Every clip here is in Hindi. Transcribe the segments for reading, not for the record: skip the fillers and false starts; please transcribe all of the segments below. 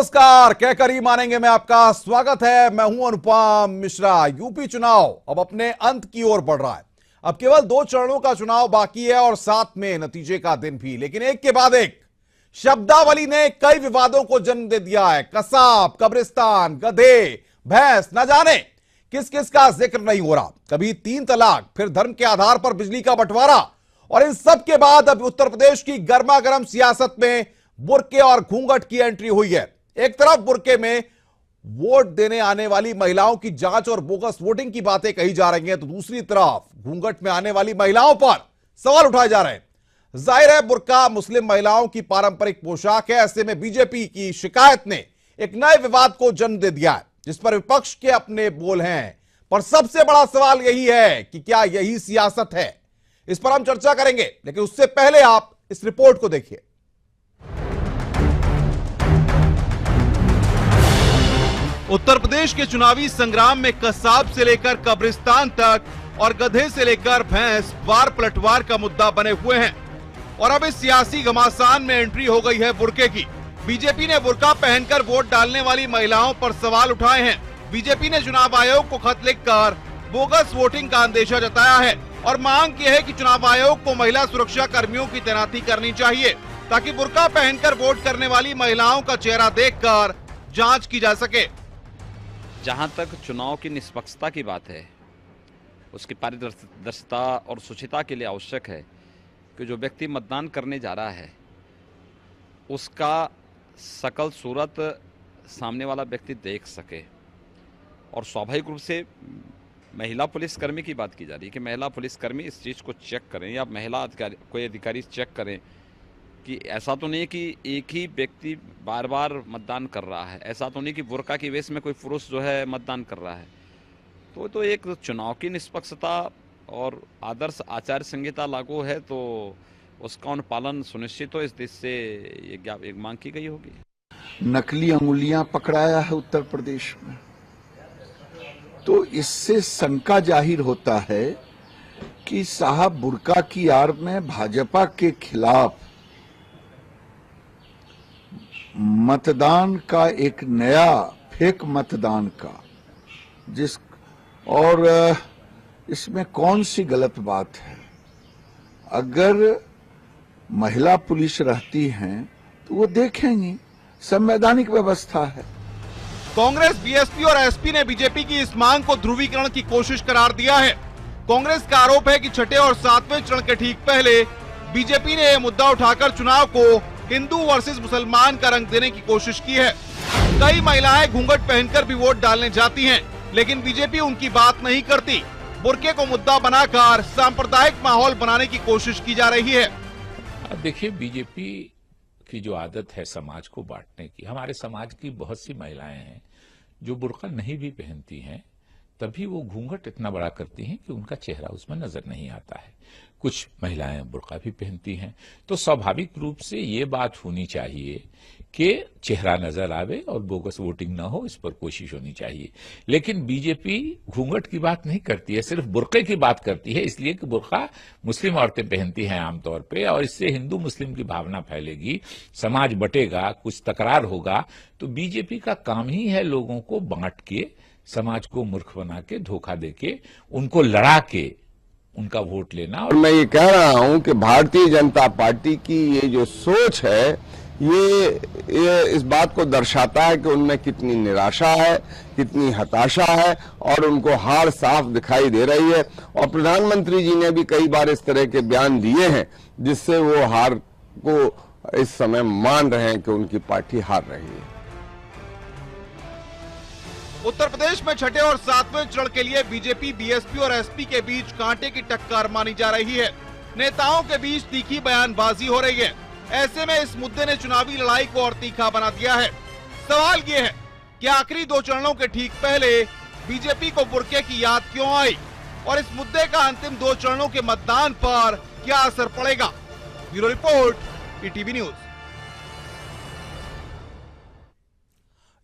नमस्कार, कहकर ही मानेंगे में आपका स्वागत है। मैं हूं अनुपम मिश्रा। यूपी चुनाव अब अपने अंत की ओर बढ़ रहा है। अब केवल 2 चरणों का चुनाव बाकी है और साथ में नतीजे का दिन भी, लेकिन एक के बाद एक शब्दावली ने कई विवादों को जन्म दे दिया है। कसाब, कब्रिस्तान, गधे, भैंस, न जाने किस किस का जिक्र नहीं हो रहा। कभी 3 तलाक, फिर धर्म के आधार पर बिजली का बंटवारा, और इन सब के बाद अब उत्तर प्रदेश की गर्मा गर्म सियासत में बुर्के और घूंघट की एंट्री हुई है। एक तरफ बुर्के में वोट देने आने वाली महिलाओं की जांच और बोगस वोटिंग की बातें कही जा रही हैं, तो दूसरी तरफ घूंघट में आने वाली महिलाओं पर सवाल उठाए जा रहे हैं। जाहिर है, बुर्का मुस्लिम महिलाओं की पारंपरिक पोशाक है। ऐसे में बीजेपी की शिकायत ने एक नए विवाद को जन्म दे दिया है, जिस पर विपक्ष के अपने बोल हैं। पर सबसे बड़ा सवाल यही है कि क्या यही सियासत है? इस पर हम चर्चा करेंगे, लेकिन उससे पहले आप इस रिपोर्ट को देखिए। उत्तर प्रदेश के चुनावी संग्राम में कसाब से लेकर कब्रिस्तान तक और गधे से लेकर भैंस वार पलटवार का मुद्दा बने हुए हैं। और अब इस सियासी घमासान में एंट्री हो गई है बुर्के की। बीजेपी ने बुर्का पहनकर वोट डालने वाली महिलाओं पर सवाल उठाए हैं। बीजेपी ने चुनाव आयोग को खत लिखकर बोगस वोटिंग का अंदेशा जताया है और मांग की है कि चुनाव आयोग को महिला सुरक्षा कर्मियों की तैनाती करनी चाहिए, ताकि बुर्का पहनकर वोट करने वाली महिलाओं का चेहरा देखकर जांच की जा सके। जहाँ तक चुनाव की निष्पक्षता की बात है, उसकी पारदर्शिता और शुचिता के लिए आवश्यक है कि जो व्यक्ति मतदान करने जा रहा है उसका शकल सूरत सामने वाला व्यक्ति देख सके। और स्वाभाविक रूप से महिला पुलिसकर्मी की बात की जा रही है कि महिला पुलिसकर्मी इस चीज़ को चेक करें या महिला अधिकारी कोई अधिकारी चेक करें कि ऐसा तो नहीं कि एक ही व्यक्ति बार बार मतदान कर रहा है, ऐसा तो नहीं कि बुर्का की वेश में कोई पुरुष जो है मतदान कर रहा है। तो एक चुनाव की निष्पक्षता और आदर्श आचार संहिता लागू है, तो उसका अनुपालन सुनिश्चित हो, इस देश से एक मांग की गई होगी। नकली अंगुलियां पकड़ाया है उत्तर प्रदेश में, तो इससे शंका जाहिर होता है कि साहब बुर्का की आड़ में भाजपा के खिलाफ मतदान का एक नया फेक मतदान का और इसमें कौन सी गलत बात है? अगर महिला पुलिस रहती हैं तो वो देखेंगी, संवैधानिक व्यवस्था है। कांग्रेस, बीएसपी और एसपी ने बीजेपी की इस मांग को ध्रुवीकरण की कोशिश करार दिया है। कांग्रेस का आरोप है कि छठे और 7वें चरण के ठीक पहले बीजेपी ने यह मुद्दा उठाकर चुनाव को हिंदू वर्सेस मुसलमान का रंग देने की कोशिश की है। कई महिलाएं घूंघट पहनकर भी वोट डालने जाती हैं, लेकिन बीजेपी उनकी बात नहीं करती। बुर्के को मुद्दा बनाकर सांप्रदायिक माहौल बनाने की कोशिश की जा रही है। देखिए, बीजेपी की जो आदत है समाज को बांटने की, हमारे समाज की बहुत सी महिलाएं हैं जो बुर्का नहीं भी पहनती हैं, तभी वो घूंघट इतना बड़ा करती हैं कि उनका चेहरा उसमें नजर नहीं आता है। कुछ महिलाएं बुर्का भी पहनती हैं, तो स्वाभाविक रूप से ये बात होनी चाहिए कि चेहरा नजर आवे और बोगस वोटिंग ना हो, इस पर कोशिश होनी चाहिए। लेकिन बीजेपी घूंघट की बात नहीं करती है, सिर्फ बुर्के की बात करती है, इसलिए कि बुर्का मुस्लिम औरतें पहनती हैं आमतौर पे, और इससे हिंदू मुस्लिम की भावना फैलेगी, समाज बटेगा, कुछ तकरार होगा। तो बीजेपी का काम ही है लोगों को बांट के, समाज को मूर्ख बना के, धोखा देके, उनको लड़ा के उनका वोट लेना। और मैं ये कह रहा हूं कि भारतीय जनता पार्टी की ये जो सोच है, ये इस बात को दर्शाता है कि उनमें कितनी निराशा है, कितनी हताशा है, और उनको हार साफ दिखाई दे रही है। और प्रधानमंत्री जी ने भी कई बार इस तरह के बयान दिए हैं, जिससे वो हार को इस समय मान रहे हैं कि उनकी पार्टी हार रही है। उत्तर प्रदेश में छठे और 7वें चरण के लिए बीजेपी, बीएसपी और एसपी के बीच कांटे की टक्कर मानी जा रही है। नेताओं के बीच तीखी बयानबाजी हो रही है। ऐसे में इस मुद्दे ने चुनावी लड़ाई को और तीखा बना दिया है। सवाल ये है कि आखिरी 2 चरणों के ठीक पहले बीजेपी को बुर्के की याद क्यों आई, और इस मुद्दे का अंतिम 2 चरणों के मतदान पर क्या असर पड़ेगा? Bureau report, ETV news.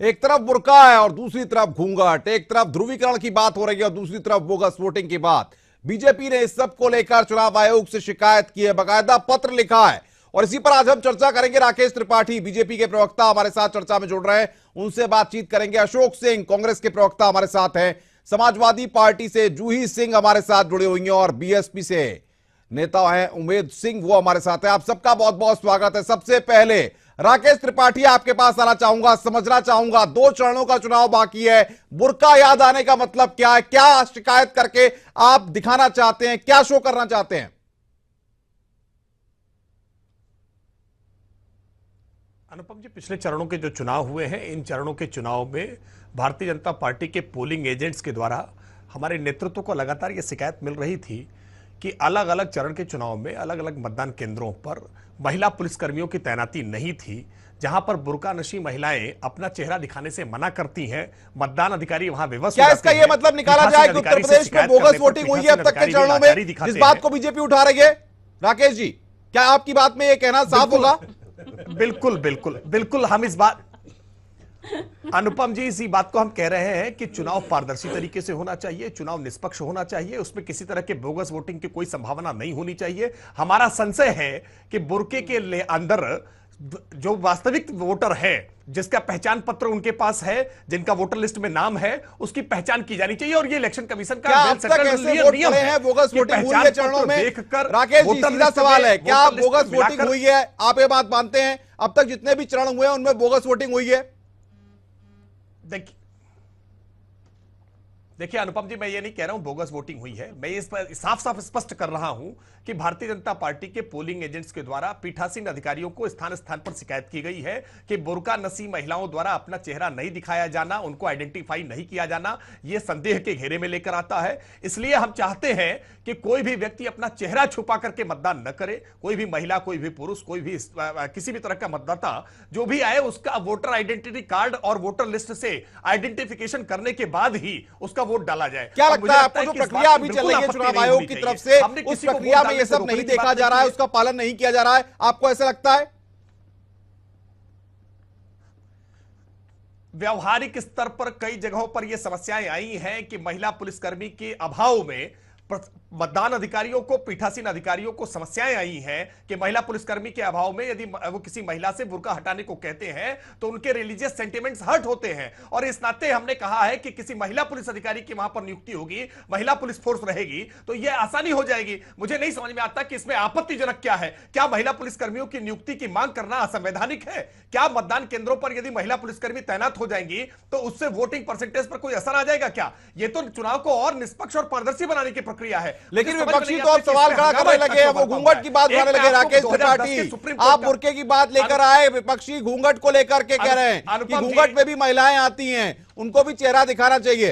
एक तरफ बुर्का है और दूसरी तरफ घूंघट, एक तरफ ध्रुवीकरण की बात हो रही है और दूसरी तरफ बोगस वोटिंग की बात। बीजेपी ने इस सब को लेकर चुनाव आयोग से शिकायत की है, बाकायदा पत्र लिखा है और इसी पर आज हम चर्चा करेंगे। राकेश त्रिपाठी बीजेपी के प्रवक्ता हमारे साथ चर्चा में जुड़ रहे हैं, उनसे बातचीत करेंगे। अशोक सिंह कांग्रेस के प्रवक्ता हमारे साथ हैं, समाजवादी पार्टी से जूही सिंह हमारे साथ जुड़े हुई हैं और बीएसपी से नेता हैं उमेद सिंह, वो हमारे साथ है। आप सबका बहुत बहुत स्वागत है। सबसे पहले राकेश त्रिपाठी आपके पास आना चाहूंगा, समझना चाहूंगा, 2 चरणों का चुनाव बाकी है, बुर्का याद आने का मतलब क्या है? क्या शिकायत करके आप दिखाना चाहते हैं, क्या शो करना चाहते हैं? अनुपम जी, पिछले चरणों के जो चुनाव हुए हैं, इन चरणों के चुनाव में भारतीय जनता पार्टी के पोलिंग एजेंट्स के द्वारा हमारे नेतृत्व को लगातार ये शिकायत मिल रही थी कि अलग अलग चरण के चुनाव में अलग अलग मतदान केंद्रों पर महिला पुलिसकर्मियों की तैनाती नहीं थी, जहां पर बुर्का नशी महिलाएं अपना चेहरा दिखाने से मना करती हैं। मतदान अधिकारी वहां विवश क्या इसका यह मतलब निकाला जाए कि उत्तर प्रदेश में बोगस वोटिंग हुई है अब तक के चरणों में, जिस बात को बीजेपी उठा रही है? राकेश जी, क्या आपकी बात में यह कहना साफ होगा? बिल्कुल बिल्कुल बिल्कुल, हम इस बात अनुपम जी इसी बात को हम कह रहे हैं कि चुनाव पारदर्शी तरीके से होना चाहिए, चुनाव निष्पक्ष होना चाहिए, उसमें किसी तरह के बोगस वोटिंग की कोई संभावना नहीं होनी चाहिए। हमारा संशय है कि बुर्के के अंदर जो वास्तविक वोटर है, जिसका पहचान पत्र उनके पास है, जिनका वोटर लिस्ट में नाम है, उसकी पहचान की जानी चाहिए। और ये इलेक्शन कमिशन का नियम है। बोगस वोटिंग हुई है चरणों में, राकेश जी सीधा सवाल है, क्या बोगस वोटिंग हुई है? आप ये बात मानते हैं अब तक जितने भी चरण हुए हैं उनमें बोगस वोटिंग हुई है? देखिए अनुपम जी, मैं ये नहीं कह रहा हूं बोगस वोटिंग हुई है, मैं इस पर साफ साफ स्पष्ट कर रहा हूं कि भारतीय जनता पार्टी के पोलिंग एजेंट्स के द्वारा पीठासीन अधिकारियों को स्थान स्थान पर शिकायत की गई है कि बुर्का नसी महिलाओं द्वारा अपना चेहरा नहीं दिखाया जाना, उनको आइडेंटिफाई नहीं किया जाना, यह संदेह के घेरे में लेकर आता है। इसलिए हम चाहते हैं कि कोई भी व्यक्ति अपना चेहरा छुपा करके मतदान न करे। कोई भी महिला, कोई भी पुरुष, कोई भी किसी भी तरह का मतदाता जो भी आए, उसका वोटर आइडेंटिटी कार्ड और वोटर लिस्ट से आइडेंटिफिकेशन करने के बाद ही उसका वोट डाला जाए। क्या लगता है आपको जो प्रक्रिया अभी चल रही है चुनाव आयोग की तरफ से, उस प्रक्रिया में ये सब नहीं देखा जा रहा है, उसका पालन नहीं किया जा रहा है? आपको ऐसा लगता है? व्यवहारिक स्तर पर कई जगहों पर यह समस्याएं आई हैं कि महिला पुलिसकर्मी के अभाव में मतदान अधिकारियों को, पीठासीन अधिकारियों को समस्याएं आई हैं कि महिला पुलिसकर्मी के अभाव में यदि वो किसी महिला से बुर्का हटाने को कहते हैं तो उनके रिलीजियस सेंटिमेंट्स हर्ट होते हैं। और इस नाते हमने कहा है कि किसी महिला पुलिस अधिकारी की वहां पर नियुक्ति होगी, महिला पुलिस फोर्स रहेगी, तो यह आसानी हो जाएगी। मुझे नहीं समझ में आता कि इसमें आपत्तिजनक क्या है। क्या महिला पुलिसकर्मियों की नियुक्ति की मांग करना असंवैधानिक है? क्या मतदान केंद्रों पर यदि महिला पुलिसकर्मी तैनात हो जाएंगी तो उससे वोटिंग परसेंटेज पर कोई असर आ जाएगा क्या? यह तो चुनाव को और निष्पक्ष और पारदर्शी बनाने की प्रक्रिया है। लेकिन विपक्षी तो अब सवाल खड़ा करने लगे हैं, वो घूंघट की बात करने लगे। राकेश त्रिपाठी, आप बुर्के की बात लेकर आए, विपक्षी घूंघट को लेकर के कह रहे हैं कि घूंघट में भी महिलाएं आती हैं, उनको भी चेहरा दिखाना चाहिए।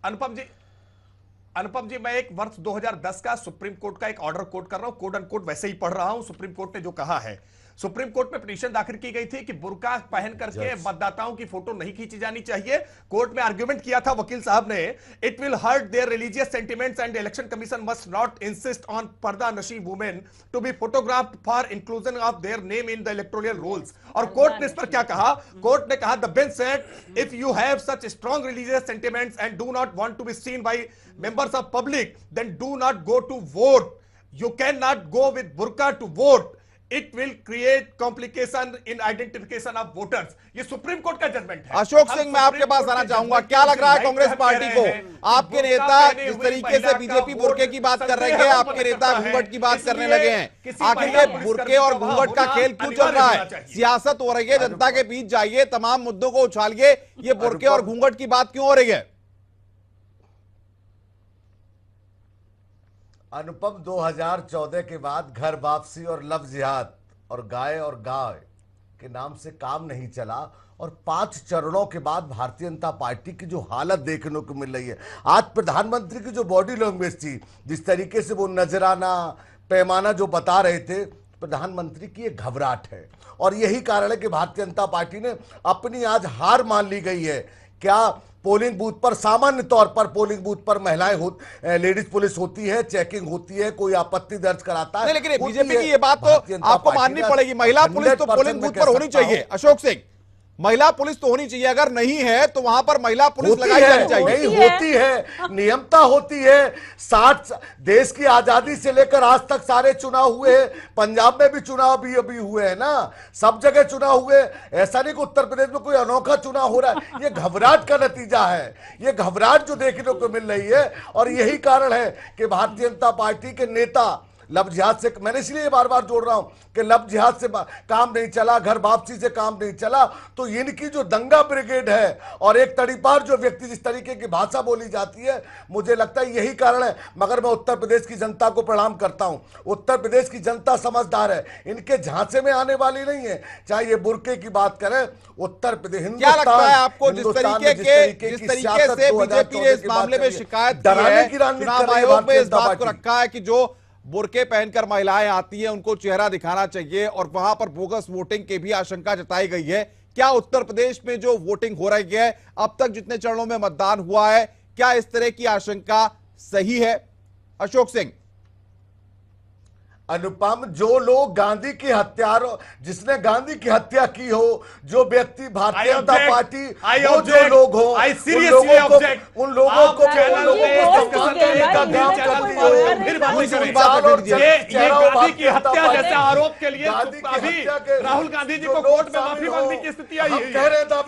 अनुपम जी, मैं एक वर्ष 2010 का सुप्रीम कोर्ट का एक ऑर्डर कोट कर रहा हूं, कोड अनकोट वैसे ही पढ़ रहा हूं। सुप्रीम कोर्ट ने जो कहा है, सुप्रीम कोर्ट में पिटीशन दाखिल की गई थी कि बुर्का पहन करके मतदाताओं की फोटो नहीं खींची जानी चाहिए। कोर्ट में आर्ग्यूमेंट किया था वकील साहब ने, it will hurt their religious sentiments and election commission must not insist on purdah nashin women to be photographed for inclusion of their name in the electoral rolls. और कोर्ट ने इस पर क्या कहा? कोर्ट ने कहा, the bench said if you have such strong religious sentiments and do not want to be seen by members of public, then do not go to vote. You cannot go with burqa to vote. It will create complication in identification of voters. ये सुप्रीम कोर्ट का जजमेंट है। अशोक सिंह, मैं आपके पास आना चाहूंगा, क्या लग रहा है कांग्रेस पार्टी को? आपके नेता जिस तरीके से बीजेपी बुर्के की बात कर रहे हैं, आपके नेता घूंघट की बात करने लगे हैं। आखिर ये बुर्के और घूंघट का खेल क्यों चल रहा है? सियासत हो रही है, जनता के बीच जाइए, तमाम मुद्दों को उछालिए, ये बुर्के और घूंघट की बात क्यों हो रही है? अनुपम, 2014 के बाद घर वापसी और लव जिहाद और गाय और गाय के नाम से काम नहीं चला, और 5 चरणों के बाद भारतीय जनता पार्टी की जो हालत देखने को मिल रही है, आज प्रधानमंत्री की जो बॉडी लैंग्वेज थी, जिस तरीके से वो नजराना पैमाना जो बता रहे थे, प्रधानमंत्री की एक घबराहट है। और यही कारण है कि भारतीय जनता पार्टी ने अपनी आज हार मान ली गई है। क्या पोलिंग बूथ पर, सामान्य तौर पर पोलिंग बूथ पर महिलाएं लेडीज पुलिस होती है, चेकिंग होती है, कोई आपत्ति दर्ज कराता है, लेकिन बीजेपी की ये बात तो आपको माननी पड़ेगी, महिला पुलिस तो पोलिंग बूथ पर होनी चाहिए। अशोक सिंह, महिला पुलिस तो होनी चाहिए, अगर नहीं है तो वहां पर महिला पुलिस होती लगाई है, जानी चाहिए। नहीं होती है, नियमता होती है। 60 देश की आजादी से लेकर आज तक सारे चुनाव हुए हैं, पंजाब में भी चुनाव भी अभी हुए हैं ना, सब जगह चुनाव हुए। ऐसा नहीं कि उत्तर प्रदेश में कोई अनोखा चुनाव हो रहा है, ये घबराहट का नतीजा है, ये घबराहट जो देखने को मिल रही है। और यही कारण है कि भारतीय जनता पार्टी के नेता लब जिहाद से, मैंने इसलिए बार बार जोड़ रहा हूं कि लब जिहाद से काम नहीं चला, घर वापसी से काम नहीं चला, तो इनकी जो दंगा ब्रिगेड है और एक तड़ीपार जो व्यक्ति जिस तरीके की भाषा बोली जाती है, मुझे लगता है यही कारण है। मगर मैं उत्तर प्रदेश की जनता को प्रणाम करता हूं, उत्तर प्रदेश की जनता समझदार है, इनके झांसे में आने वाली नहीं है। चाहे ये बुर्के की बात करें, उत्तर प्रदेश, क्या लगता है आपको जिस तरीके से बीजेपी ने इस मामले में शिकायत की है, चुनाव आयोग में इस बात को रखा है कि जो बुर्के पहनकर महिलाएं आती हैं उनको चेहरा दिखाना चाहिए और वहां पर बोगस वोटिंग की भी आशंका जताई गई है, क्या उत्तर प्रदेश में जो वोटिंग हो रही है, अब तक जितने चरणों में मतदान हुआ है, क्या इस तरह की आशंका सही है? अशोक सिंह। अनुपम, जो लोग गांधी की हत्यारों, जिसने गांधी की हत्या की हो, जो व्यक्ति भारतीय जनता पार्टी, वो जो लोग हो, उन लोगों को काम की हत्या जैसे आरोप के लिए अभी राहुल गांधी जी को कोर्ट में माफी मांगने की स्थिति आई है।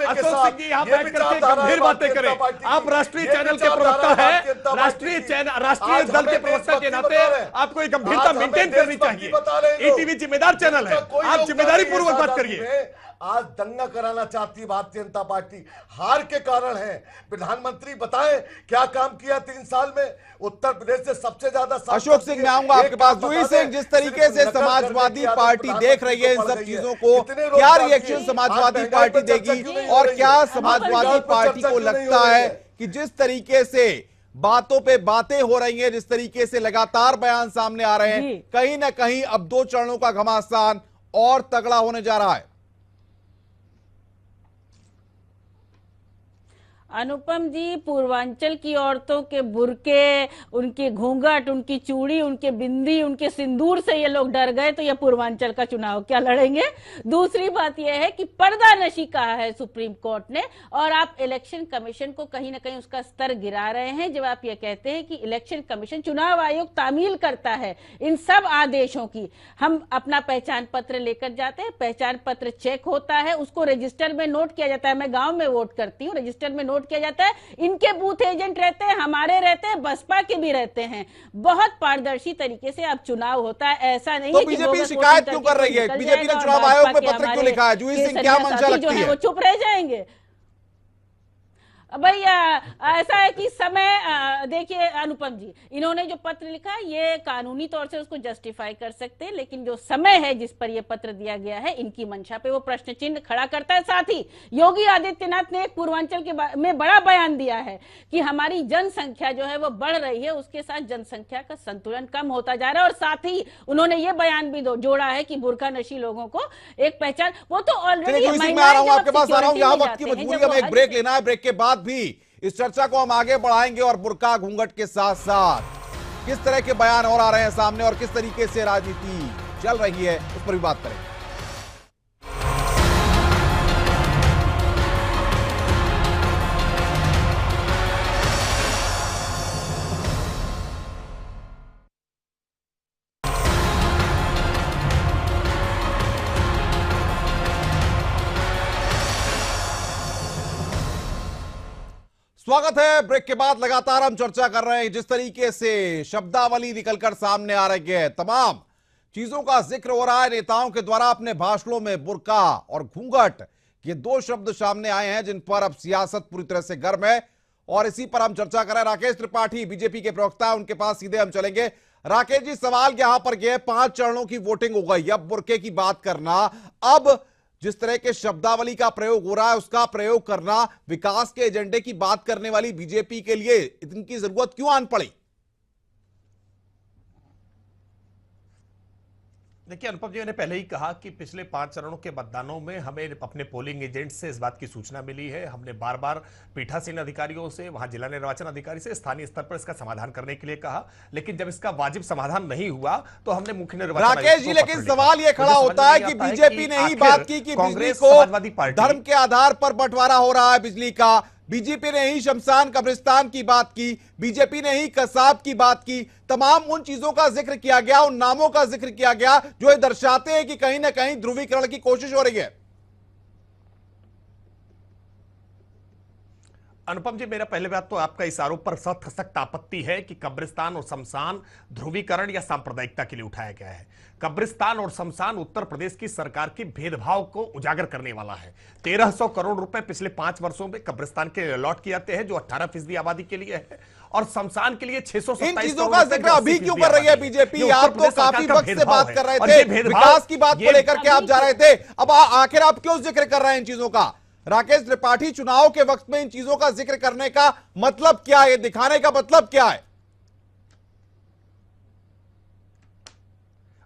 अशोक सिंह जी यहाँ बैठ करके गंभीर बातें करें। आप राष्ट्रीय चैनल के प्रवक्ता है, राष्ट्रीय दल के प्रवक्ता के नाते आपको एक गंभीरता मेंटेन करनी चाहिए। ईटीवी जिम्मेदार चैनल है, आप जिम्मेदारी पूर्वक बात करिए। आज दंगा कराना चाहती है भारतीय जनता पार्टी, हार के कारण है। प्रधानमंत्री बताएं क्या काम किया 3 साल में उत्तर प्रदेश से सबसे ज्यादा। अशोक सिंह, मैं आऊंगा आपके पास। जूही सिंह, जिस तरीके से समाजवादी पार्टी देख रही है इन सब चीजों को, क्या रिएक्शन समाजवादी पार्टी देगी और क्या समाजवादी पार्टी को लगता है कि जिस तरीके से बातों पे बातें हो रही हैं, जिस तरीके से लगातार बयान सामने आ रहे हैं, कहीं ना कहीं अब 2 चरणों का घमासान और तगड़ा होने जा रहा है? अनुपम जी, पूर्वांचल की औरतों के बुर्के, उनके घूंघट, उनकी चूड़ी, उनके बिंदी, उनके सिंदूर से ये लोग डर गए, तो ये पूर्वांचल का चुनाव क्या लड़ेंगे? दूसरी बात यह है कि पर्दा नशी कहा है सुप्रीम कोर्ट ने, और आप इलेक्शन कमीशन को कहीं ना कहीं उसका स्तर गिरा रहे हैं जब आप ये कहते हैं कि इलेक्शन कमीशन, चुनाव आयोग तामील करता है इन सब आदेशों की। हम अपना पहचान पत्र लेकर जाते हैं, पहचान पत्र चेक होता है, उसको रजिस्टर में नोट किया जाता है। मैं गांव में वोट करती हूँ, रजिस्टर में नोट किया जाता है, इनके बूथ एजेंट रहते हैं, हमारे रहते हैं, बसपा के भी रहते हैं। बहुत पारदर्शी तरीके से अब चुनाव होता है, ऐसा नहीं तो है बीजेपी शिकायत क्यों कर रही है? बीजेपी ने चुनाव आयोग में पत्र क्यों लिखा है? जूही सिंह, क्या मंशा लगती है? वो चुप रह जाएंगे? भैया ऐसा है कि समय, देखिए अनुपम जी, इन्होंने जो पत्र लिखा है ये कानूनी तौर से उसको जस्टिफाई कर सकते हैं, लेकिन जो समय है जिस पर ये पत्र दिया गया है, इनकी मंशा पे वो प्रश्न चिन्ह खड़ा करता है। साथ ही योगी आदित्यनाथ ने एक पूर्वांचल के में बड़ा बयान दिया है कि हमारी जनसंख्या जो है वो बढ़ रही है, उसके साथ जनसंख्या का संतुलन कम होता जा रहा है। और साथ ही उन्होंने ये बयान भी जोड़ा है कि बुर्का नशी लोगों को एक पहचान, वो तो ऑलरेडी आपके पास आ रहा हूं, यहाँ वक्त की मजबूरी, हमें एक ब्रेक लेना है, ब्रेक के बाद भी इस चर्चा को हम आगे बढ़ाएंगे और बुर्का घूंघट के साथ साथ किस तरह के बयान और आ रहे हैं सामने और किस तरीके से राजनीति चल रही है उस पर भी बात करेंगे। स्वागत है। ब्रेक के बाद लगातार हम चर्चा कर रहे हैं जिस तरीके से शब्दावली निकलकर सामने आ रही है, तमाम चीजों का जिक्र हो रहा है नेताओं के द्वारा अपने भाषणों में। बुर्का और घूंघट, ये 2 शब्द सामने आए हैं जिन पर अब सियासत पूरी तरह से गर्म है और इसी पर हम चर्चा कर रहे हैं। राकेश त्रिपाठी बीजेपी के प्रवक्ता, उनके पास सीधे हम चलेंगे। राकेश जी, सवाल यहां पर यह 5 चरणों की वोटिंग हो गई, अब बुर्के की बात करना, अब जिस तरह के शब्दावली का प्रयोग हो रहा है उसका प्रयोग करना विकास के एजेंडे की बात करने वाली बीजेपी के लिए इनकी जरूरत क्यों आन पड़ी? देखिए अनुपम जी, मैंने पहले ही कहा कि पिछले 5 चरणों के मतदानों में हमें अपने पोलिंग एजेंट से इस बात की सूचना मिली है। हमने बार बार पीठासीन अधिकारियों से, वहां जिला निर्वाचन अधिकारी से स्थानीय स्तर पर इसका समाधान करने के लिए कहा, लेकिन जब इसका वाजिब समाधान नहीं हुआ तो हमने मुख्य निर्वाचन राकेश जी, लेकिन सवाल यह खड़ा होता है कि बीजेपी ने ही बात की कि बिजली को धर्म के आधार पर बंटवारा हो रहा है बिजली का। बीजेपी ने ही शमशान कब्रिस्तान की बात की, बीजेपी ने ही कसाब की बात की। तमाम उन चीजों का जिक्र किया गया, उन नामों का जिक्र किया गया जो ये दर्शाते हैं कि कहीं ना कहीं ध्रुवीकरण की कोशिश हो रही है। अनुपम जी, मेरा पहले बात तो आपका इस आरोप पर सख्त आपत्ति है कि कब्रिस्तान और शमशान ध्रुवीकरण या सांप्रदायिकता के लिए उठाया गया है। कब्रिस्तान और शमशान उत्तर प्रदेश की सरकार की भेदभाव को उजागर करने वाला है। 1300 करोड़ रुपए पिछले 5 वर्षों में कब्रिस्तान के अलॉट किए जाते हैं, जो 18% आबादी के लिए है, और शमशान के लिए 627 इन चीजों का जिक्र अभी क्यों कर रही है बीजेपी? आप तो काफी वक्त से बात कर रहे थे, विकास की बात को लेकर के आप जा रहे थे, अब आखिर आप क्यों जिक्र कर रहे हैं इन चीजों का? राकेश त्रिपाठी, चुनाव के वक्त में इन चीजों का जिक्र करने का मतलब क्या है, दिखाने का मतलब क्या है?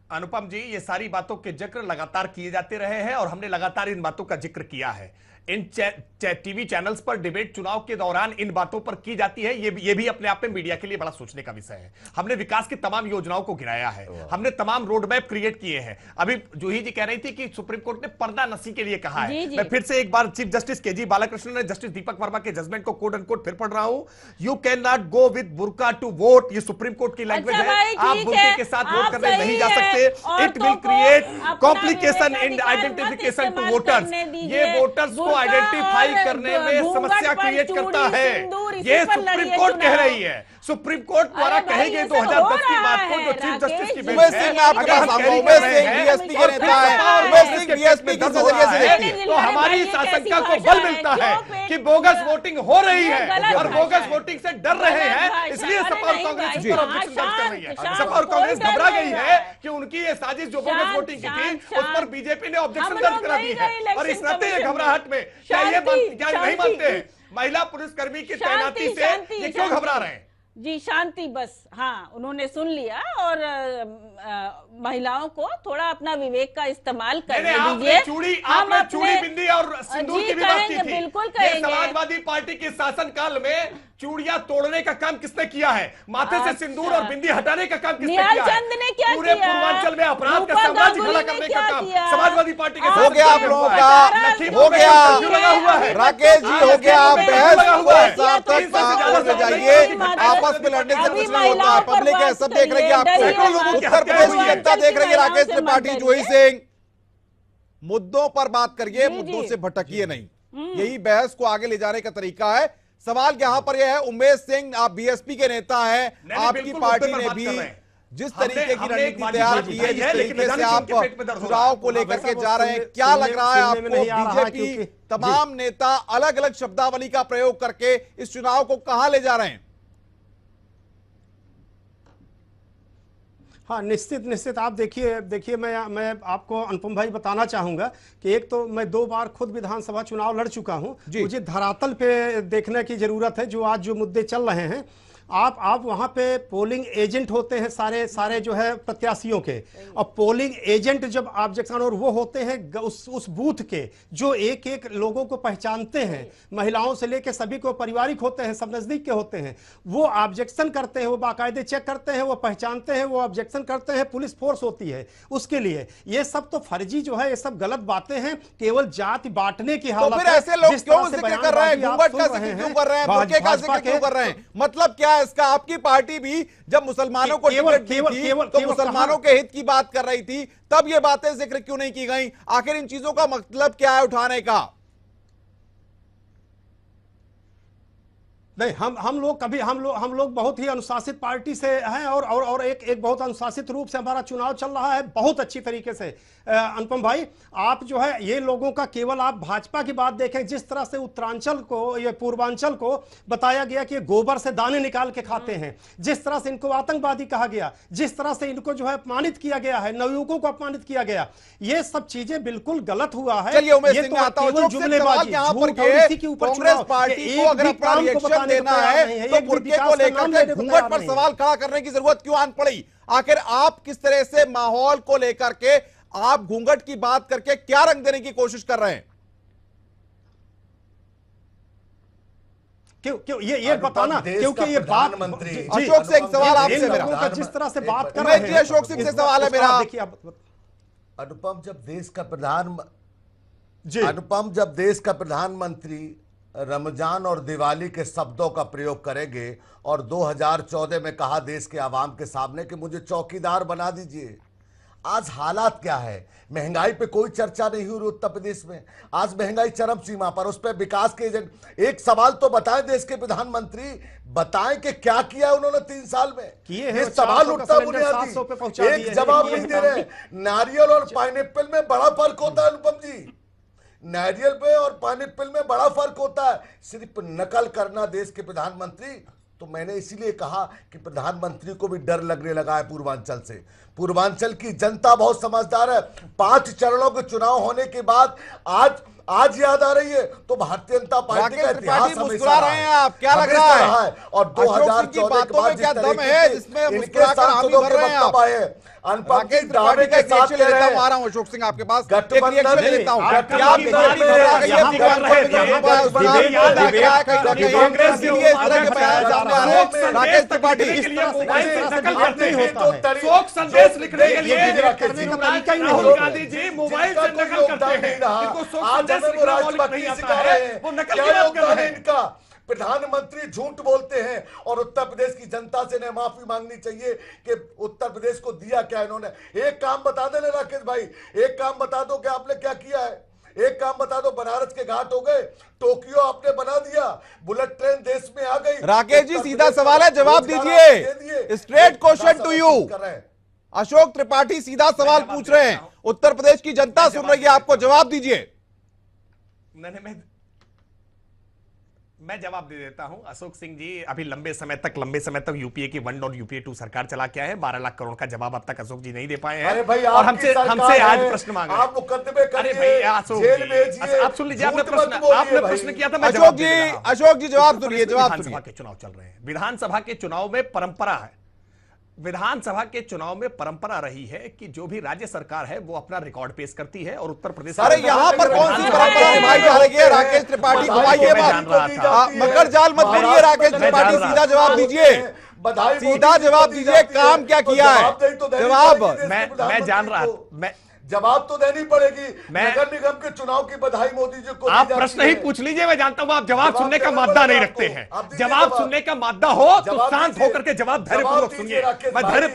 अनुपम जी, ये सारी बातों के जिक्र लगातार किए जाते रहे हैं और हमने लगातार इन बातों का जिक्र किया है। इन टीवी चैनल्स पर डिबेट चुनाव के दौरान इन बातों पर की जाती है, ये भी अपने आप में मीडिया के लिए बड़ा सोचने का विषय है। हमने विकास की तमाम योजनाओं को गिराया है, हमने तमाम रोड मैप क्रिएट किए हैं। अभी जूही जी कह रही थी कि सुप्रीम कोर्ट ने पर्दा नसी के लिए कहा है। मैं फिर से एक बार चीफ जस्टिस के जी बालाकृष्णन ने जस्टिस दीपक वर्मा के जजमेंट को कोट अनकोट फिर पढ़ रहा हूं। You can not go with burqa to vote, ये सुप्रीम कोर्ट की लैंग्वेज है। आप बुर्के के साथ वोट करने नहीं जा सकते। It will create complication in identification to voters. ये वोटर्स को आइडेंटिफाई करने में समस्या क्रिएट करता है, ये सुप्रीम कोर्ट कह रही है। सुप्रीम कोर्ट द्वारा कही गई 2010 की बात को जो चीफ जस्टिस की बेंच है, तो हमारी इस आशंका को बल मिलता है कि बोगस वोटिंग हो रही है और बोगस वोटिंग से डर रहे हैं, इसलिए सपा और कांग्रेस इस पर ऑब्जेक्शन दर्ज कर रही है। सपा और कांग्रेस घबरा गई है कि उनकी ये साजिश जो बोगस वोटिंग की थी उस पर बीजेपी ने ऑब्जेक्शन दर्ज करा दी है, और इस नाते ये घबराहट में क्या नहीं मानते हैं महिला पुलिसकर्मी की तैनाती से ये क्यों घबरा रहे हैं? जी शांति, बस हाँ, उन्होंने सुन लिया और महिलाओं को थोड़ा अपना विवेक का इस्तेमाल करने दीजिए। आपने चूड़ी बिंदी और सिंदूर की भी बात की थी। बिल्कुल कहेंगे। समाजवादी पार्टी के शासनकाल में चूड़ियां तोड़ने का काम किसने किया है? माथे से सिंदूर और बिंदी हटाने का काम किसने किया है? ने क्या पूरे पूर्वांचल में अपराध का साम्राज्य खड़ा करने का काम समाजवादी पार्टी के हो गया। आप लोगों का हो गया, राकेश जी हो गया, बहस जाइए, आपस में लड़ने से कुछ नहीं होता। पब्लिक है, सब देख रही है आपको, उत्तर प्रदेश की जनता देख रही है। राकेश त्रिपाठी, जूही सिंह, मुद्दों पर बात करिए, मुद्दों से भटकिए नहीं, यही बहस को आगे ले जाने का तरीका है। सवाल यहां पर यह है, उमेश सिंह आप बीएसपी के नेता हैं, आपकी पार्टी ने भी जिस तरीके की रणनीति तैयार की है, जिस तरीके से आप चुनाव को लेकर के जा रहे हैं, क्या लग रहा है आपको? बीजेपी तमाम नेता अलग अलग शब्दावली का प्रयोग करके इस चुनाव को कहां ले जा रहे हैं? हाँ, निश्चित आप देखिए मैं आपको अनुपम भाई बताना चाहूंगा कि एक तो मैं 2 बार खुद विधानसभा चुनाव लड़ चुका हूं। मुझे धरातल पे देखने की जरूरत है, जो आज जो मुद्दे चल रहे हैं। आप वहां पे पोलिंग एजेंट होते हैं सारे जो है प्रत्याशियों के, और पोलिंग एजेंट जब ऑब्जेक्शन, और वो होते हैं उस बूथ के जो एक एक लोगों को पहचानते हैं, महिलाओं से लेकर सभी को, पारिवारिक होते हैं, सब नजदीक के होते हैं। वो ऑब्जेक्शन करते हैं, वो बाकायदे चेक करते हैं, वो पहचानते हैं, वो ऑब्जेक्शन करते हैं, पुलिस फोर्स होती है उसके लिए। ये सब तो फर्जी जो है, ये सब गलत बातें हैं, केवल जाति बांटने की हालत। तो फिर ऐसे लोग क्यों जिक्र कर रहे हैं, घूंघट का जिक्र क्यों कर रहे हैं, बुर्के का जिक्र क्यों कर रहे हैं? मतलब क्या इसका? आपकी पार्टी भी जब मुसलमानों को टिकट दी थी तो मुसलमानों के हित की बात कर रही थी, तब ये बातें जिक्र क्यों नहीं की गई? आखिर इन चीजों का मतलब क्या है उठाने का? नहीं, हम लोग बहुत ही अनुशासित पार्टी से हैं, और एक बहुत अनुशासित रूप से हमारा चुनाव चल रहा है, बहुत अच्छी तरीके से। अनुपम भाई, आप जो है ये लोगों का, केवल आप भाजपा की बात देखें, जिस तरह से उत्तरांचल को, ये पूर्वांचल को बताया गया कि गोबर से दाने निकाल के खाते हैं, जिस तरह से इनको आतंकवादी कहा गया, जिस तरह से इनको जो है अपमानित किया गया है, नवयुवकों को अपमानित किया गया, ये सब चीजें बिल्कुल गलत हुआ है। चलिए उमेश सिंह आता हूं, जुमलेबाजी, कांग्रेस पार्टी को अगर अपना रिएक्शन देना है तो बुर्के को लेकर के घूंघट पर सवाल खड़ा करने की जरूरत क्यों आन पड़ी? आखिर आप किस तरह से माहौल को लेकर के आप घूंघट की बात करके क्या रंग देने की कोशिश कर रहे हैं? क्यों ये बताना, क्योंकि ये बात प्रधानमंत्री अशोक सिंह सवाल आपसे मेरा, लोगों का जिस तरह से बात कर रहे हैं, अशोक सिंह से सवाल है मेरा। देखिए अनुपम, जब देश का प्रधानमंत्री रमजान और दिवाली के शब्दों का प्रयोग करेंगे और 2014 में कहा देश के आवाम के सामने कि मुझे चौकीदार बना दीजिए, आज हालात क्या है? महंगाई पे कोई चर्चा नहीं हुई उत्तर प्रदेश में, आज महंगाई चरम सीमा पर, उस पर विकास के एजेंडे। एक सवाल तो बताएं देश के प्रधानमंत्री, बताएं कि क्या किया उन्होंने 3 साल में। ये सवाल उठता बुनियादी, एक जवाब नहीं दे रहे। नारियल और पाइनएप्पल में बड़ा फर्क होता है अनुपम जी, नारियल पे और पाइनएप्पल में बड़ा फर्क होता है। सिर्फ नकल करना देश के प्रधानमंत्री, तो मैंने इसीलिए कहा कि प्रधानमंत्री को भी डर लगने लगा है पूर्वांचल से। पूर्वांचल की जनता बहुत समझदार है। 5 चरणों के चुनाव होने के बाद आज याद आ रही है तो भारतीय जनता पार्टी का इतिहास मुस्कुरा रहे हैं आप, क्या लग रहा है? और 2014 के बाद क्या दम है जिसमें इनके सांसदों के वक्तव्य आए, अनुपम जी दावे के साथ ले रहे हैं। आ रहा हूं अशोक सिंह आपके पास, गठबंधन लेता हूं। राकेश त्रिपाठी संदेश लिखने के लिए राहुल गांधी जी मोबाइल से नकल करते हैं, इनको संदेश लिखना आता है, वो नकल की बात कर रहे हैं। इनका प्रधानमंत्री झूठ बोलते हैं और उत्तर प्रदेश की जनता से इन्हें माफी मांगनी चाहिए कि उत्तर प्रदेश को दिया क्या इन्होंने। एक काम बता देना राकेश भाई, एक काम बता दो कि आपने क्या किया है। एक काम बता दो, बनारस के घाट हो गए, टोक्यो आपने बना दिया, बुलेट ट्रेन देश में आ गई। राकेश जी सीधा सवाल है, जवाब दीजिए। Straight question to you. Ashok Tripathi सीधा सवाल पूछ रहे हैं, उत्तर प्रदेश की जनता सुन रही है, आपको जवाब दीजिए। मैं जवाब दे देता हूं। अशोक सिंह जी अभी लंबे समय तक यूपीए की 1 और यूपीए 2 सरकार चला के आए हैं। 12 लाख करोड़ का जवाब अब तक अशोक जी नहीं दे पाए हैं। और हमसे आज प्रश्न मांगे। आप मुकदमे अरे भाई अशोक जी, आप सुन लीजिए, आपने प्रश्न किया था, मैं अशोक जी जवाब सुनिए। विधानसभा के चुनाव चल रहे हैं, विधानसभा के चुनाव में परंपरा है, विधानसभा के चुनाव में परंपरा रही है कि जो भी राज्य सरकार है वो अपना रिकॉर्ड पेश करती है और उत्तर प्रदेश। अरे यहाँ पर कौन सी परंपरा निभाई जा रही है? राकेश त्रिपाठी घुमाइए बात, मकर जाल मत बोलिए। राकेश त्रिपाठी सीधा जवाब दीजिए, सीधा जवाब दीजिए, काम क्या किया है? जवाब मैं जान रहा था, जवाब तो देनी पड़ेगी। नगर निगम के चुनाव की बधाई मोदी जी को। आप प्रश्न ही पूछ लीजिए, मैं जानता हूं आप जवाब सुनने का मादा नहीं रखते हैं। जवाब सुनने का मादा हो तो शांत होकर के जवाब धैर्यपूर्वक सुनिए। मैं धैर्य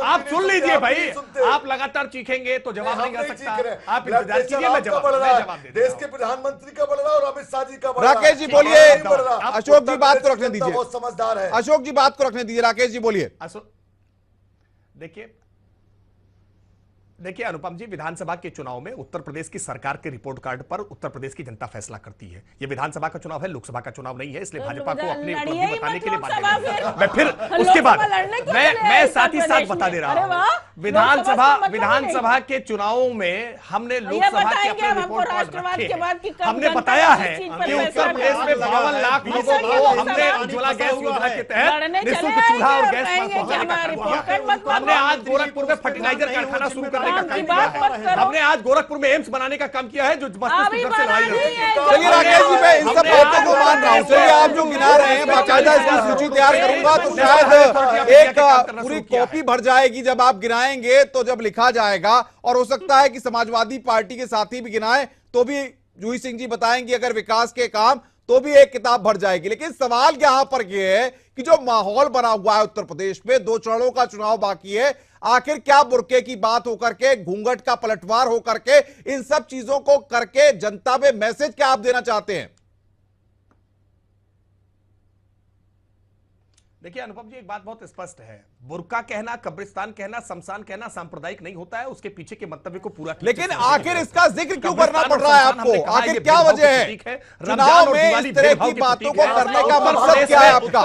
आप सुन लीजिए भाई, आप लगातार चीखेंगे तो जवाब नहीं आ सकता। आप इंतजार कीजिए, मैं जवाब देश के प्रधानमंत्री का बढ़ रहा और अमित शाह जी का बढ़ रहा। राकेश जी बोलिए, अशोक जी बात को रखने दीजिए, बहुत समझदार है। अशोक जी बात को रखने दीजिए, राकेश जी बोलिए। देखिए अनुपम जी, विधानसभा के चुनाव में उत्तर प्रदेश की सरकार के रिपोर्ट कार्ड पर उत्तर प्रदेश की जनता फैसला करती है। ये विधानसभा का चुनाव है, लोकसभा का चुनाव नहीं है, इसलिए भाजपा को अपनी उपलब्धि बताने के लिए मैं फिर उसके बाद मैं साथ ही साथ बता दे रहा हूं, विधानसभा के चुनावों में हमने लोकसभा के अपने रिपोर्ट कार्ड रखे। हमने बताया है कि उत्तर प्रदेश में 52 लाख लोगों को हमने उज्ज्वला गैस योजना के तहत निःशुल्क चूल्हा और गैस पहुंचाने का काम किया। हमने आज गोरखपुर में फर्टिलाइजर कारखाना शुरू करने का काम किया है। हमने आज गोरखपुर में एम्स बनाने का काम किया है जो चलिए राकेश जी, मैं इन सब बातों को मान रहा हूँ। चलिए आप जो गिना रहे हैं, बाकायदा इसकी सूची तैयार करूंगा तो शायद एक पूरी कॉपी भर जाएगी जब आप गिनाएंगे, तो जब लिखा जाएगा। और हो सकता है कि समाजवादी पार्टी के साथी भी गिनाएं तो भी जूही सिंह जी बताएंगे अगर विकास के काम, तो भी एक किताब भर जाएगी। लेकिन सवाल यहां पर यह है कि जो माहौल बना हुआ है उत्तर प्रदेश में, 2 चरणों का चुनाव बाकी है, आखिर क्या बुर्के की बात होकर के, घूंघट का पलटवार होकर के, इन सब चीजों को करके जनता में मैसेज क्या आप देना चाहते हैं? देखिए अनुपम जी, एक बात बहुत स्पष्ट है, बुर्का कहना, कब्रिस्तान कहना, शमशान कहना सांप्रदायिक नहीं होता है, उसके पीछे के मंतव्य को पूरा। लेकिन आखिर इसका जिक्र क्यों करना पड़ रहा है आपको? आखिर क्या वजह है? चुनाव में इस तरह की बातों को करने का मकसद क्या है आपका?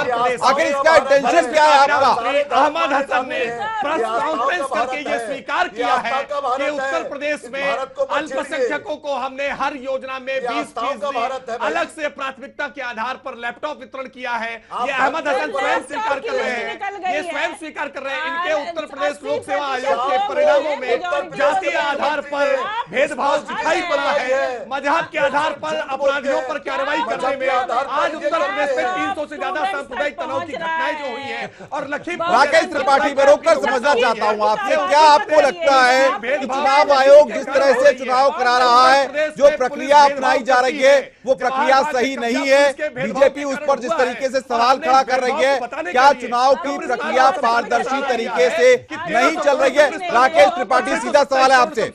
आखिर इसका इंटेंशन क्या है आपका? अहमद हसन ने प्रेस कॉन्फ्रेंस करके ये स्वीकार किया है कि उत्तर प्रदेश में अल्पसंख्यकों को हमने हर योजना में 20% अलग से प्राथमिकता के आधार पर लैपटॉप वितरण किया है। ये अहमद हसन स्वयं स्वीकार कर रहे हैं। ये स्वयं स्वीकार कर रहे हैं। इनके उत्तर प्रदेश लोक सेवा आयोग के परिणामों में जातीय आधार पर भेदभाव दिखाई पड़ रहा है। मजहब के आधार पर अपराधियों पर कार्रवाई करने में आज उत्तर प्रदेश में 300 से ज्यादा सांप्रदायिक तनाव की घटनाएं जो हुई है। और लखीमपुर राकेश त्रिपाठी, मैं रोककर समझना चाहता हूं आपसे, क्या आपको लगता है कि चुनाव आयोग जिस तरह से चुनाव करा रहा है, जो प्रक्रिया अपनाई जा रही है वो प्रक्रिया सही नहीं है? बीजेपी उस पर जिस तरीके से सवाल खड़ा कर रही है, क्या चुनाव की प्रक्रिया पारदर्शी तरीके से नहीं चल रही है? राकेश त्रिपाठी, सीधा सवाल है आपसे।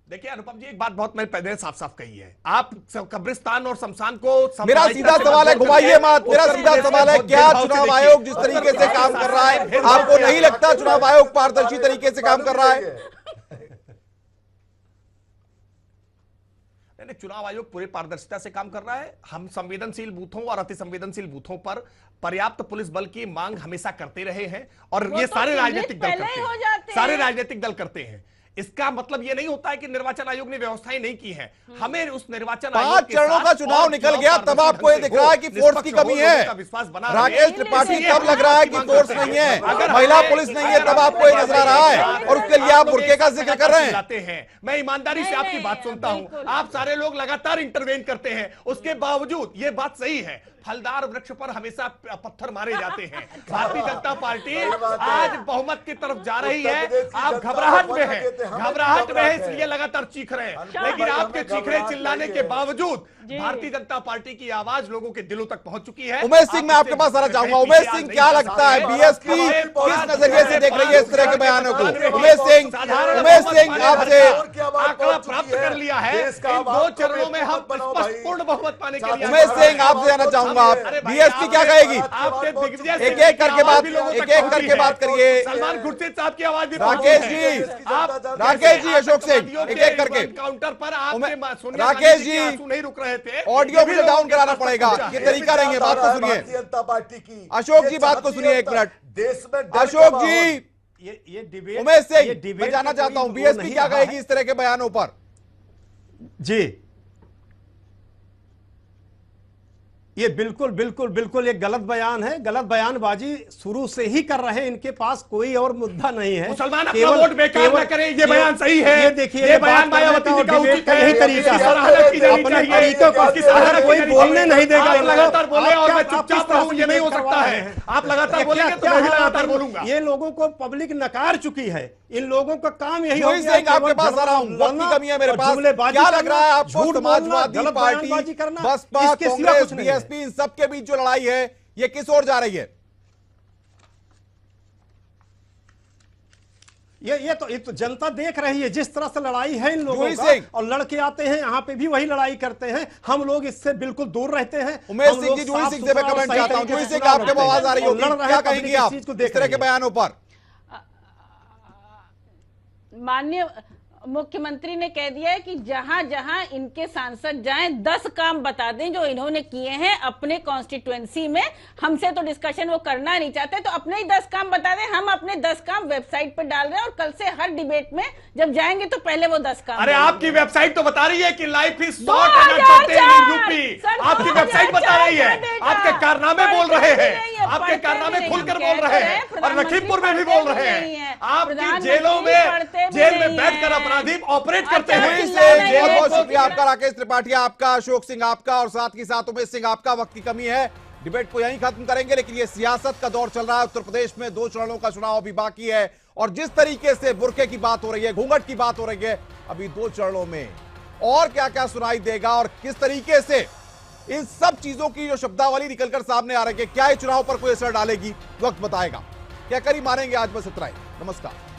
देखिए अनुपम जी, एक बात बहुत मैंने पहले साफ साफ कही है, आप कब्रिस्तान और शमशान को मेरा सीधा सवाल है, घुमाइए मत, मेरा सीधा सवाल है, क्या चुनाव आयोग जिस तरीके से काम कर रहा है, आपको नहीं लगता चुनाव आयोग पारदर्शी तरीके से काम कर रहा है? चुनाव आयोग पूरी पारदर्शिता से काम कर रहा है। हम संवेदनशील बूथों और अति संवेदनशील बूथों पर पर्याप्त पुलिस बल की मांग हमेशा करते रहे हैं और ये सारे राजनीतिक दल करते हैं, सारे राजनीतिक दल करते हैं। इसका मतलब ये नहीं होता है कि निर्वाचन आयोग ने व्यवस्थाएं नहीं की है। हमें उस निर्वाचन 5 चरणों का चुनाव निकल गया, तब आपको ये दिख रहा है कि फोर्स की कमी है। राकेश त्रिपाठी, तब लग रहा है कि फोर्स नहीं है, महिला पुलिस नहीं है, तब आपको ये नजर आ रहा है और उसके लिए आप बुर्के का जिक्र कर रहे हैं। मैं ईमानदारी से आपकी बात सुनता हूं, आप सारे लोग लगातार इंटरवेन करते हैं, उसके बावजूद ये बात सही है, फलदार वृक्ष पर हमेशा पत्थर मारे जाते हैं। भारतीय जनता पार्टी आज बहुमत की तरफ जा रही है, आप घबराहट में हैं, घबराहट में है इसलिए लगातार चीख रहे हैं, लेकिन आपके चीखने चिल्लाने के बावजूद भारतीय जनता पार्टी की आवाज लोगों के दिलों तक पहुंच चुकी है। उमेश सिंह, मैं आपके पास आना चाहूंगा। उमेश सिंह, क्या लगता है बीएसपी किस नजरिए से देख रही है इस तरह के बयानों को? उमेश सिंह आपसे आंकड़ा प्राप्त कर लिया है, इन 2 चरणों में हम पूर्ण बहुमत पाने के लिए। उमेश सिंह, आपसे जाना चाहूंगा, बीएसपी क्या कहेगी? एक एक करके बात करिए। सलमान खुर्शीद साहब की आवाज भी राकेश जी, अशोक सिंह, एक एक करके। काउंटर पर आप राकेश जी, नहीं रुक रहे थे, ऑडियो भी डाउन कराना पड़ेगा, ये तरीका नहीं है। बात को सुनिए, जनता पार्टी की अशोक जी, बात को सुनिए 1 मिनट। देश में अशोक जी, ये डिबेट, उमेश सिंह, मैं जानना चाहता हूं बीएसपी क्या कहेगी इस तरह के बयानों पर? जी, ये बिल्कुल एक गलत बयान है। गलत बयानबाजी शुरू से ही कर रहे हैं, इनके पास कोई और मुद्दा नहीं है। मुसलमान अपना वोट बेकार न करें, ये बयान सही है। ये देखिए, ये बयान मायावती जी का उचित है, यही तरीका है। अपने तरीकों को कोई बोलने नहीं देगा। लगातार बोले और मैं चुपचाप रहूं, ये नहीं हो सकता है। आप लगातार बोलेंगे तो मैं भी लगातार बोलूंगा। ये लोगों को पब्लिक नकार चुकी है, इन लोगों का काम यही हो गया। आपके पास आ रहा हूं, वक्त की कमी है मेरे पास। क्या लग रहा है आपको समाजवादी पार्टी, बसपा, कांग्रेस, बीएसपी, इन सबके बीच जो लड़ाई है ये किस ओर जा रही है? ये तो जनता देख रही है जिस तरह से लड़ाई है इन लोगों का, और लड़के आते हैं यहाँ पे भी वही लड़ाई करते हैं। हम लोग इससे बिल्कुल दूर रहते हैं। उमेश सिंह जी, जूही सिंह से मैं कमेंट चाहता हूं। जूही सिंह, आपके आवाज आ रही होगी, क्या कहेंगी आप इस तरह के बयानों पर? माननीय मुख्यमंत्री ने कह दिया है कि जहां जहां इनके सांसद जाएं 10 काम बता दें जो इन्होंने किए हैं अपने कॉन्स्टिट्यूएंसी में। हमसे तो डिस्कशन वो करना नहीं चाहते, तो अपने ही 10 काम बता दें। हम अपने 10 काम वेबसाइट पर डाल रहे हैं और कल से हर डिबेट में जब जाएंगे तो पहले वो 10 काम। अरे आपकी वेबसाइट तो बता रही है कि life is short in UP. आपकी वेबसाइट बता रही है, आपके कारनामे बोल रहे हैं, आपके कारनामे खुलकर बोल रहे हैं और लखीमपुर में भी बोल रहे हैं। आपकी जेलों में, जेल में बैठकर अपराधी ऑपरेट करते हैं। बहुत बहुत शुक्रिया आपका राकेश त्रिपाठी, आपका अशोक सिंह, आपका और साथ ही साथ उमेश सिंह आपका। वक्त की कमी है, डिबेट को यहीं खत्म करेंगे, लेकिन ये सियासत का दौर चल रहा है। उत्तर प्रदेश में 2 चरणों का चुनाव अभी बाकी है और जिस तरीके से बुर्के की बात हो रही है, घूंघट की बात हो रही है, अभी 2 चरणों में और क्या क्या सुनाई देगा और किस तरीके से इन सब चीजों की जो शब्दावली निकलकर सामने आ रही है, क्या ये चुनाव पर कोई असर डालेगी, वक्त बताएगा। क्या करी मारेंगे, आज बस इतना ही। नमस्कार।